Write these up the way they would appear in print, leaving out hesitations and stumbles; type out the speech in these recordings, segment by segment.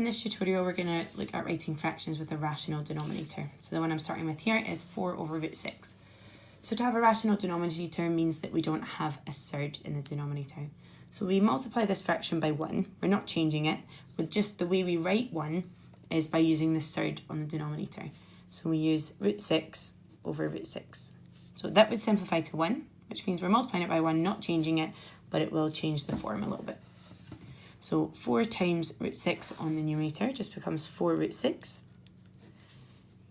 in this tutorial, we're going to look at writing fractions with a rational denominator. So the one I'm starting with here is 4 over root 6. So to have a rational denominator means that we don't have a surd in the denominator. So we multiply this fraction by 1. We're not changing it. But just the way we write 1 is by using the surd on the denominator. So we use root 6 over root 6. So that would simplify to 1, which means we're multiplying it by 1, not changing it, but it will change the form a little bit. So 4 times root 6 on the numerator just becomes 4 root 6.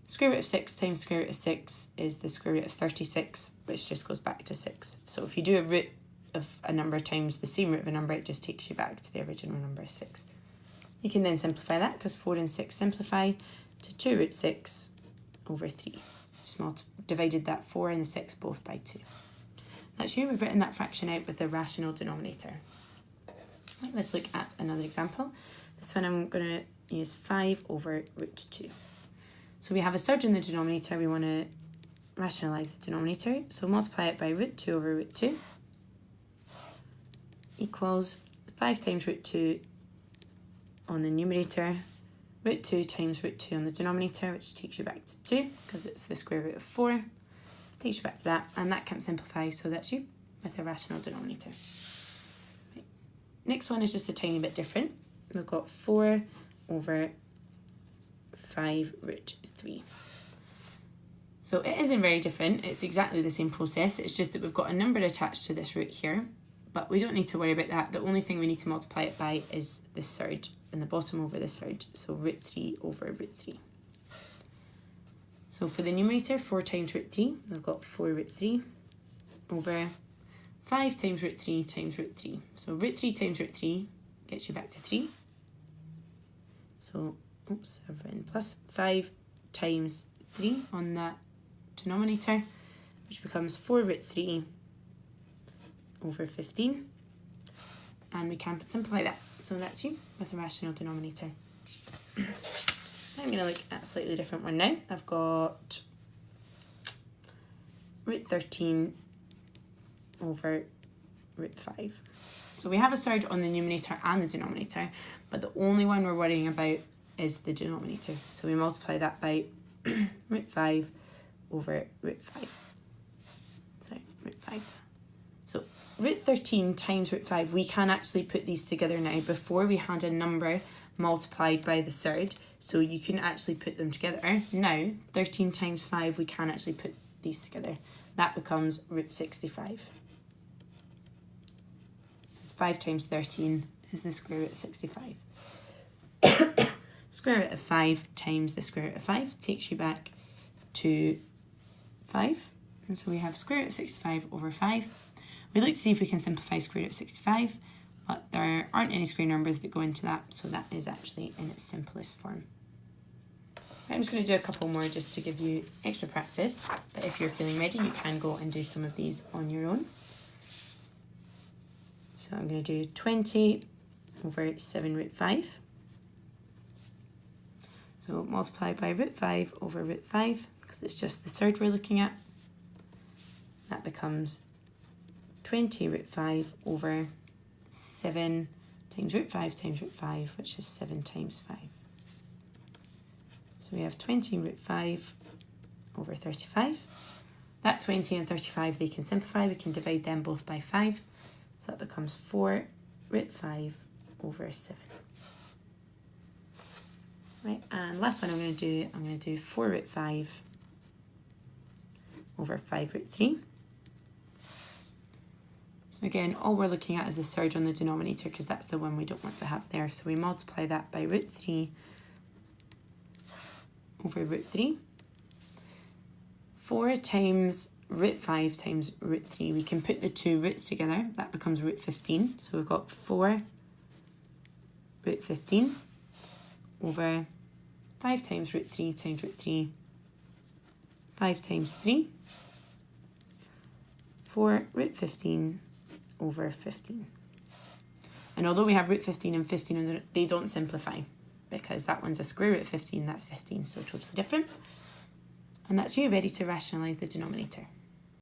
Square root of 6 times square root of 6 is the square root of 36, which just goes back to 6. So if you do a root of a number times the same root of a number, it just takes you back to the original number, 6. You can then simplify that because 4 and 6 simplify to 2 root 6 over 3. Just divided that 4 and the 6 both by 2. That's you. We've written that fraction out with a rational denominator. Right, let's look at another example. This one I'm going to use 5 over root 2. So we have a surd in the denominator. We want to rationalise the denominator. So multiply it by root 2 over root 2 equals 5 times root 2 on the numerator, root 2 times root 2 on the denominator, which takes you back to 2 because it's the square root of 4. Takes you back to that, and that can't simplify, so that's you with a rational denominator. Right. Next one is just a tiny bit different. We've got 4 over 5 root 3. So it isn't very different. It's exactly the same process. It's just that we've got a number attached to this root here, but we don't need to worry about that. The only thing we need to multiply it by is the surd in the bottom over the surd. So root 3 over root 3. So for the numerator, 4 times root 3, we've got 4 root 3 over 5 times root 3 times root 3. So root 3 times root 3 gets you back to 3. So, oops, I've written plus 5 times 3 on that denominator, which becomes 4 root 3 over 15. And we can simplify that. So that's you with a rational denominator. I'm going to look at a slightly different one now. I've got root 13 over root 5. So we have a surd on the numerator and the denominator, but the only one we're worrying about is the denominator. So we multiply that by root 5 over root 5. Sorry, root 5. So root 13 times root 5, we can actually put these together now. Before we had a number multiplied by the surd, so you can actually put them together. Now, 13 times 5, we can actually put these together. That becomes root 65. 5 times 13 is the square root of 65. Square root of 5 times the square root of 5 takes you back to 5. And so we have square root of 65 over 5. We'd like to see if we can simplify square root of 65, but there aren't any square numbers that go into that, so that is actually in its simplest form. I'm just going to do a couple more just to give you extra practice, but if you're feeling ready, you can go and do some of these on your own. So I'm going to do 20 over 7 root 5. So multiply by root 5 over root 5, because it's just the surd we're looking at. That becomes 20 root 5 over 7 times root 5, which is 7 times 5. So we have 20 root 5 over 35. That 20 and 35, they can simplify. We can divide them both by 5. So that becomes 4 root 5 over 7. Right, and last one I'm going to do 4 root 5 over 5 root 3. So again, all we're looking at is the surd on the denominator because that's the one we don't want to have there. So we multiply that by root 3 over root 3. 4 times root 5 times root 3. We can put the two roots together. That becomes root 15. So we've got 4 root 15 over 5 times root 3 times root 3. 5 times 3. 4 root 15 over 15. And although we have root 15 and 15, they don't simplify because that one's a square root of 15, that's 15, so totally different. And that's you ready to rationalise the denominator.